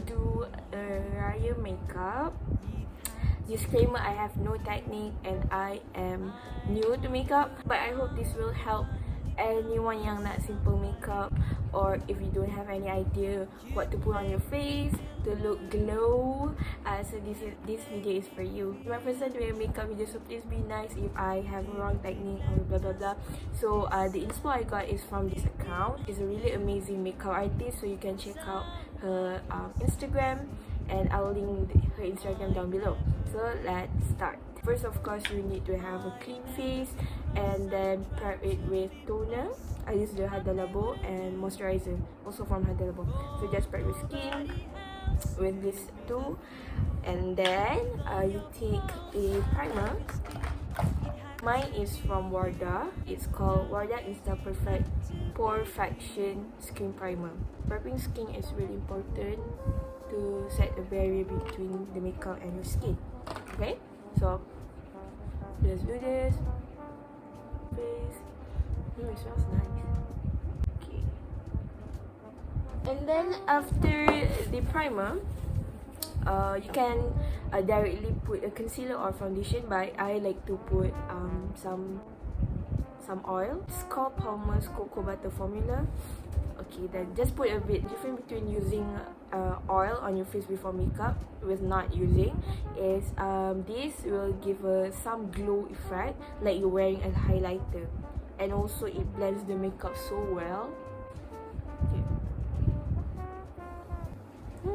do a raya makeup. Disclaimer, I have no technique and I am new to makeup, but I hope this will help anyone yang nak simple makeup, or if you don't have any idea what to put on your face to look glow. So this video is for you. My first time doing a makeup video, so please be nice if I have wrong technique or blah blah blah. So the inspo I got is from this account. It's a really amazing makeup artist, so you can check out her Instagram, and I'll link her Instagram down below. So let's start. First, of course, you need to have a clean face, and then prep it with toner. I use the Hada Labo and moisturizer, also from Hada Labo. So just prep your skin with these two, and then you take a primer. Mine is from Wardah. It's called Wardah Insta Perfection Skin Primer. Prepping skin is really important to set a barrier between the makeup and your skin. Okay, so let's do this. Face. It smells nice. Okay. And then after the primer, you can directly put a concealer or foundation, but I like to put some oil. It's called Palmer's Cocoa Butter Formula. Okay, then just put a bit. Difference between using oil on your face before makeup with not using is this will give some glow effect, like you're wearing a highlighter, and also it blends the makeup so well. Okay.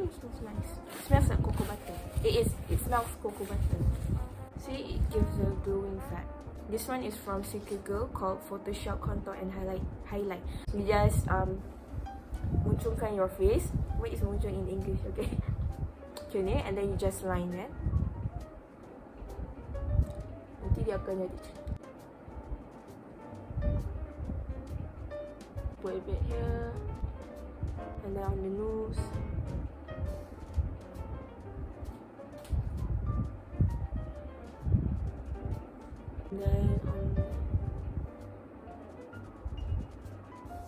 It smells nice. It smells like cocoa butter. It smells cocoa butter. See, it gives a glowing effect. This one is from Secret Girl, called Photoshop Contour and Highlight. You just munculkan your face. What is muncul in English? Okay. Okay, and then you just line it. Nanti dia akan jadi. Put a bit here, and then on the nose. Then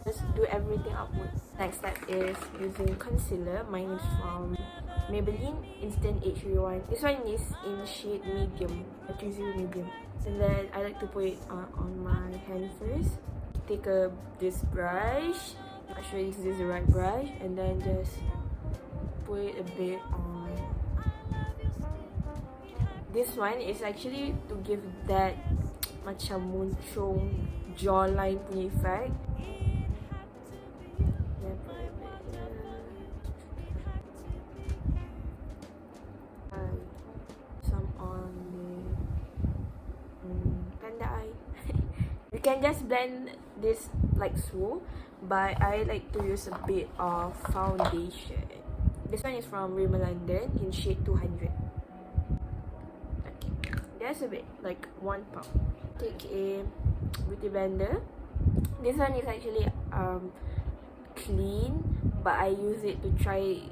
just do everything upwards. Next step is using concealer. Mine is from Maybelline Instant Age Rewind. This one is in shade medium, a 30 medium. And then I like to put it on my hand first. Take this brush. Not sure if this is the right brush, and then just put it a bit on. This one is actually to give that macam muncul jawline punya effect. Then put a bit here. Some on the panda eye. You can just blend this like so, but I like to use a bit of foundation. This one is from Rimmel London in shade 200. That's a bit like 1 pound. Take a beauty blender. This one is actually clean, but I use it to try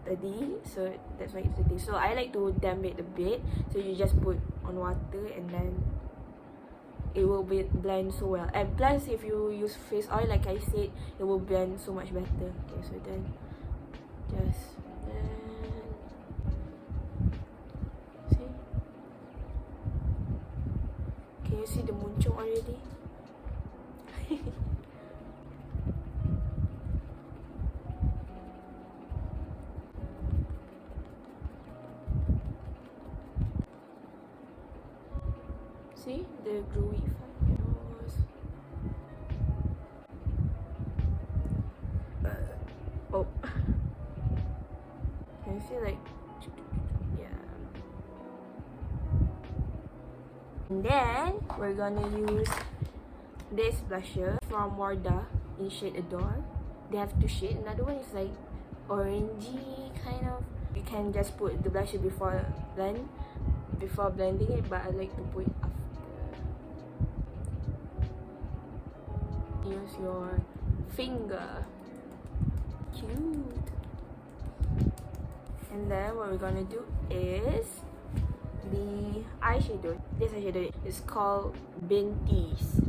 tadi, so that's why it's dirty. So I like to damp it a bit. So you just put on water, and then it will blend so well. And plus, if you use face oil, like I said, it will blend so much better. Okay, so then just can you see the muncung already? See the glowy effect. Oh, can you see like? And then we're gonna use this blusher from Wardah in shade Adore. They have two shades. Another one is like orangey kind of. You can just put the blusher before blending it, but I like to put it after. Use your finger. Cute. And then what we're gonna do is the eyeshadow. This eyeshadow is called Binti's.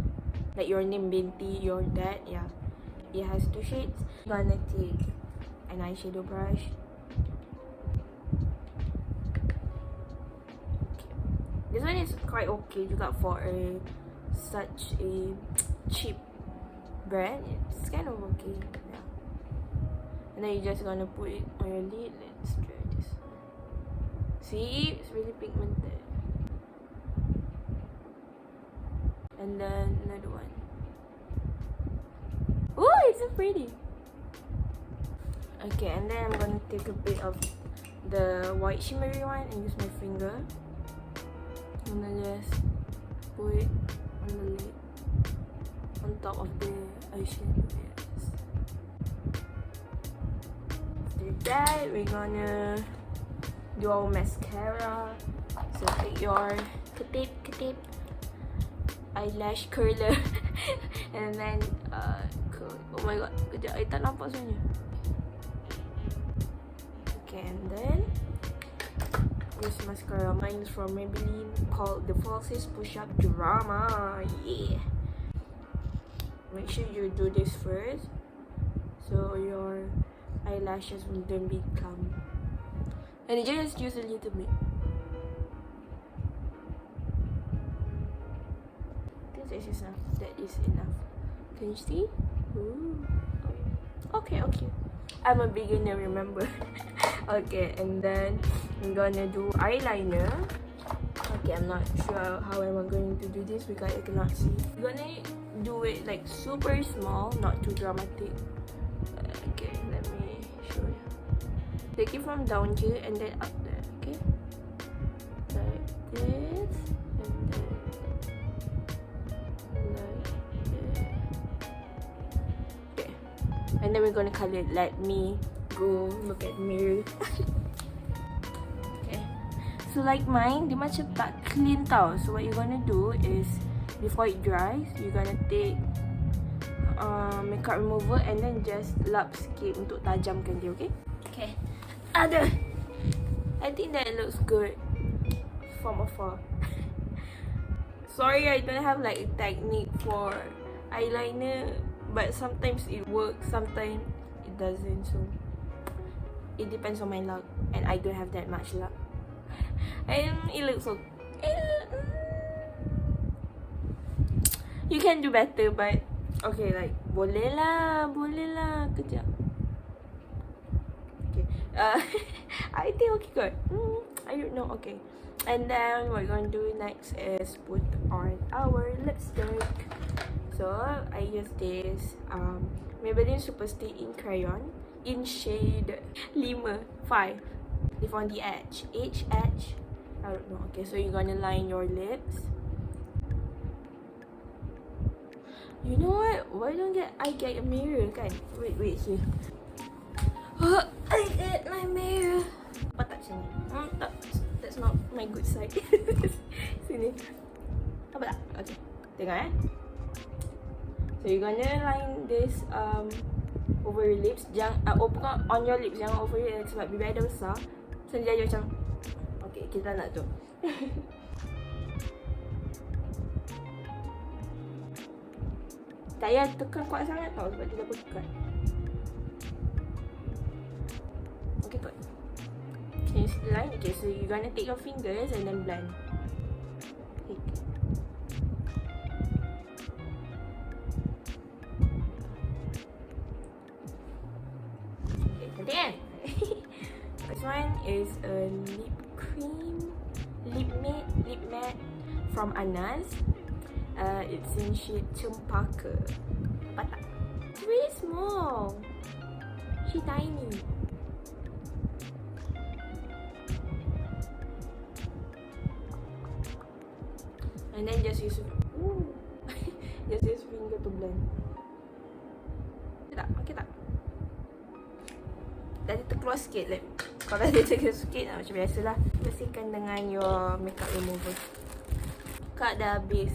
Like your name Binti, your dad, yeah. It has two shades. I'm gonna take an eyeshadow brush. This one is quite okay juga for such a cheap brand. It's kind of okay. Yeah. And then you're just gonna put it on your lid. Let's try this. See, it's really pigmented. And then another one. Oh, it's so pretty. Okay, and then I'm gonna take a bit of the white shimmery one and use my finger. I'm gonna just put it on the lid, on top of the eyeshadow. Yes. After that, we're gonna do our mascara. So take your ketip eyelash curler and then oh my god, kejap, I tak nampak sebenarnya. Okay, and then use mascara. Mine is from Maybelline called the Falsies Push Up Drama. Yeah. Make sure you do this first so your eyelashes will then become. And just use a little bit. That is enough. That is enough. Can you see? Ooh. Okay. I'm a beginner, remember. Okay, and then I'm gonna do eyeliner. Okay, I'm not sure how am I going to do this because I cannot see. I'm gonna do it like super small, not too dramatic. Okay, let me show you. Take it from down here and then up there, okay? Like this, and then like this. Okay, and then we're gonna color it. Let me go look at the mirror. Okay, so like mine, dia macam tak clean tau. So what you're gonna do is, before it dries, you're gonna take makeup remover and then just lap sikit untuk tajamkan dia, okay? Okay, I think that looks good from afar. Sorry, I don't have like a technique for eyeliner, but sometimes it works, sometimes it doesn't. So it depends on my luck, and I don't have that much luck. And it looks so. You can do better, but okay, like boleh lah, kejap. Okay, I think okay good. I don't know. Okay, and then what we're gonna do next is put on our lipstick. So I use this Maybelline Super Stay In Crayon in shade 5. Leave on the edge. Edge. I don't know. Okay, so you're gonna line your lips. You know what? Why don't I get a mirror, kan? Wait here. Oh, I get my mirror. Apa tak sini? Tak. That's not my good side. Sini. Apa tak? Okay. Tengok So you're gonna line this over your lips. Jangan bukan on your lips, jangan over your lips sebab bibir ada besar. So dia macam okay, kita nak tu. Tak payah tekan kuat sangat tau sebab dia dah pekat. Okay, good. Can you see the line? Okay, so you're gonna take your fingers and then blend. Okay, continue. This one is a lip cream, lip matte from Anas. It's in shade Cempaka. Apa tak? It's really small. She's tiny. And then just use just use finger to blend. Okay tak? Tadi terkeluar sikit lip. Kalau dia terkeluar sikit macam biasalah. Bersihkan dengan your makeup remover. Kak dah habis.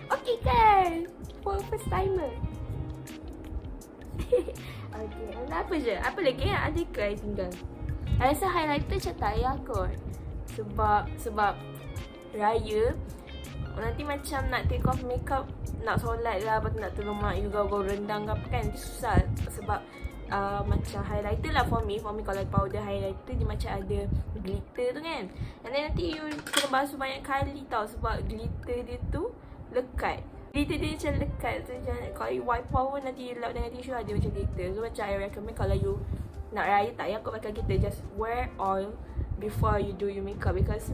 Okay kan? For first timer. Okay, apa je? Apa lagi yang ada ke I tinggal? I rasa highlighter macam tak payah kot. Sebab raya, nanti macam nak take off makeup, nak solat lah, lepas tu nak tolong mak you gaul-gaul rendang ke apa kan, nanti susah. Sebab macam highlighter lah for me kalau powder highlighter dia macam ada glitter tu kan. And then nanti you kena basuh banyak kali tau, sebab glitter dia tu lekat. Glitter dia macam lekat. So macam kalau you wipe out pun nanti lap dengan tisu ada macam glitter. So macam I recommend kalau you nak raya tak payah kau pakai glitter, just wear oil before you do your makeup, because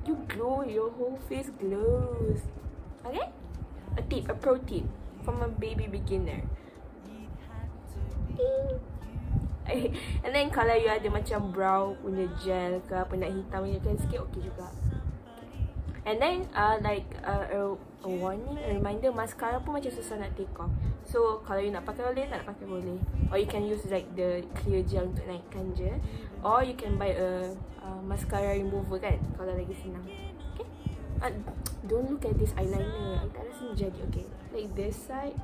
you glow, your whole face glows. Okay? A pro tip from a baby beginner. And then kalau you ada macam brow punya gel ke apa, nak hitam kan sikit, okay juga. And then like a warning, a reminder, mascara pun macam susah nak take off. So kalau you nak pakai boleh, tak nak pakai boleh. Or you can use like the clear gel untuk naikkan je. Or you can buy a mascara remover kan, kalau lagi senang. Okay? Don't look at this eyeliner, I tak rasa jadi. Okay, like this side.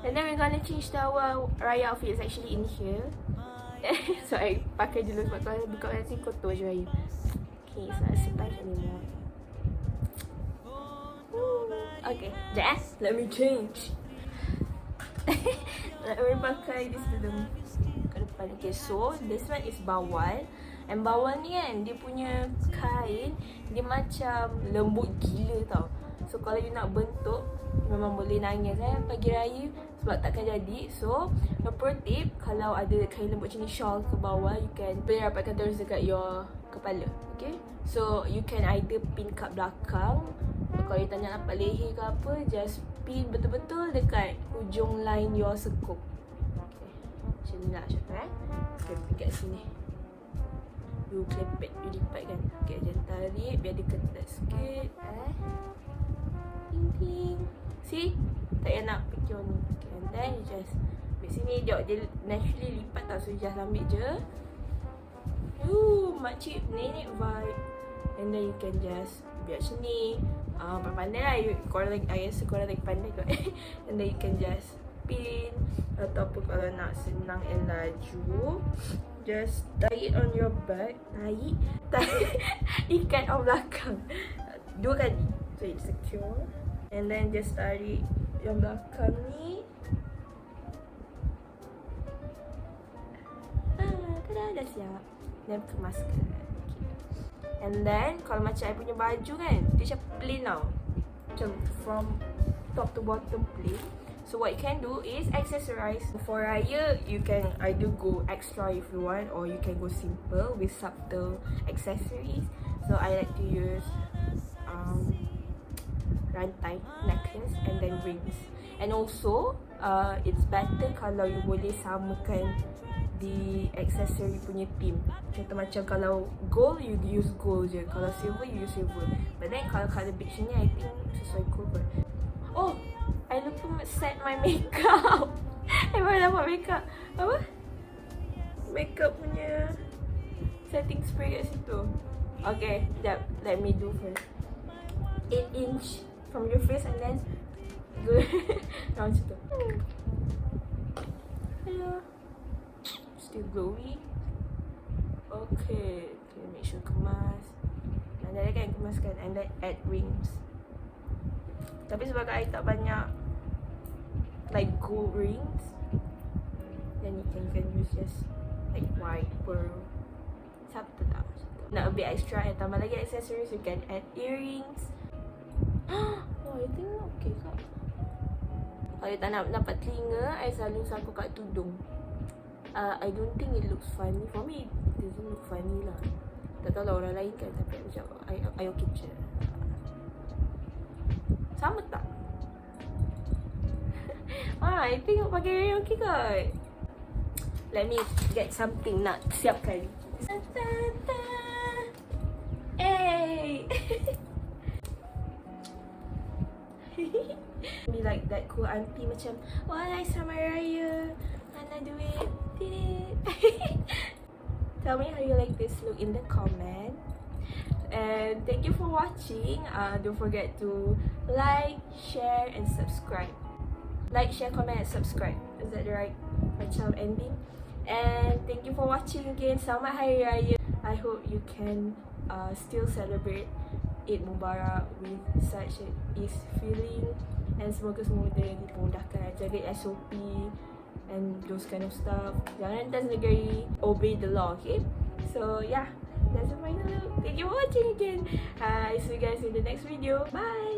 And then we're gonna change our raya outfit. It's actually in here. So I pakai dulu sebab kalau buka nanti kotor je raya. Okay, so I surprise anymore. Okay, just let me change. Let me pakai this dulu ke depan. Okay, so this one is bawal. And bawal ni kan, dia punya kain dia macam lembut gila tau. So kalau you nak bentuk, memang boleh nangis pagi raya sebab takkan jadi. So a pro tip, kalau ada kain lembut macam ni, shawl ke bawah, you can boleh rapatkan terus dekat your kepala. Okay, so you can either pin kat belakang. Kalau you tak nak nampak leher ke apa, just pin betul-betul dekat hujung line your sekuk. Okay, macam ni lah Syafah. Okay, pin kat sini. You klepet, you lipat kan. Okay, jangan tarik biar dia ketat sikit. Ting. See? Tak payah nak fikir ni. Okay, and then you just ambil sini. Dia naturally lipat tau. So you just ambil je. Makcik nenek vibe. And then you can just biar macam ni. Pandai lah. Korang lagi, I rasa korang lagi pandai kot. And then you can just pin. Ataupun kalau nak senang and laju, just tie it on your back. Ikat on belakang 2 kali. So it's secure. And then just tarik yang belakang ni. Tada, dah siap. Then kemaskan. Okay. And then kalau macam I punya baju kan, dia macam plain tau. Macam from top to bottom plain. So what you can do is accessorize. For raya, you can either go extra if you want, or you can go simple with subtle accessories. So I like to use rantai, necklace and then rings. And also it's better kalau you boleh samakan the accessory punya theme. Contoh macam kalau gold, you use gold je. Kalau silver, you use silver. But then kalau colour beach ni, I think sesuai gold. Oh, I lupa set my makeup. I baru dapat makeup. Apa? Makeup punya setting spray kat situ. Okay, sekejap. Let me do first. 8 inch from your face and then go macam tu. Hello. Still glowy. Okay, make sure kemas. And then kan kemaskan and then add rings. Tapi sebab I tak banyak like gold rings, then you can use just like white pearl. Sabtu tak. Nak a bit extra and tambah lagi accessories, you can add earrings. Oh, I think okay kak. Kalau tak nak dapat telinga, I selalu sangkut kat tudung. I don't think it looks funny. For me, it doesn't look funny lah. Tak tahu lah orang lain kan, tapi macam I okay je. Sama tak? I think pakai okay kot. Let me get something nak siapkan. Hey! Be like that cool auntie macam, walai sama raya, mana duit. Tell me how you like this look in the comment. And thank you for watching. Don't forget to like, share and subscribe. Like, share, comment and subscribe. Is that the right macam ending? And thank you for watching again. Selamat Hari Raya. I hope you can still celebrate Eid Mubarak with such a ease feeling, and semoga semua dia dipermudahkan, jaga SOP and those kind of stuff. Jangan lantas negeri, obey the law, okay? So yeah, that's the final look. Thank you for watching again. See you guys in the next video. Bye!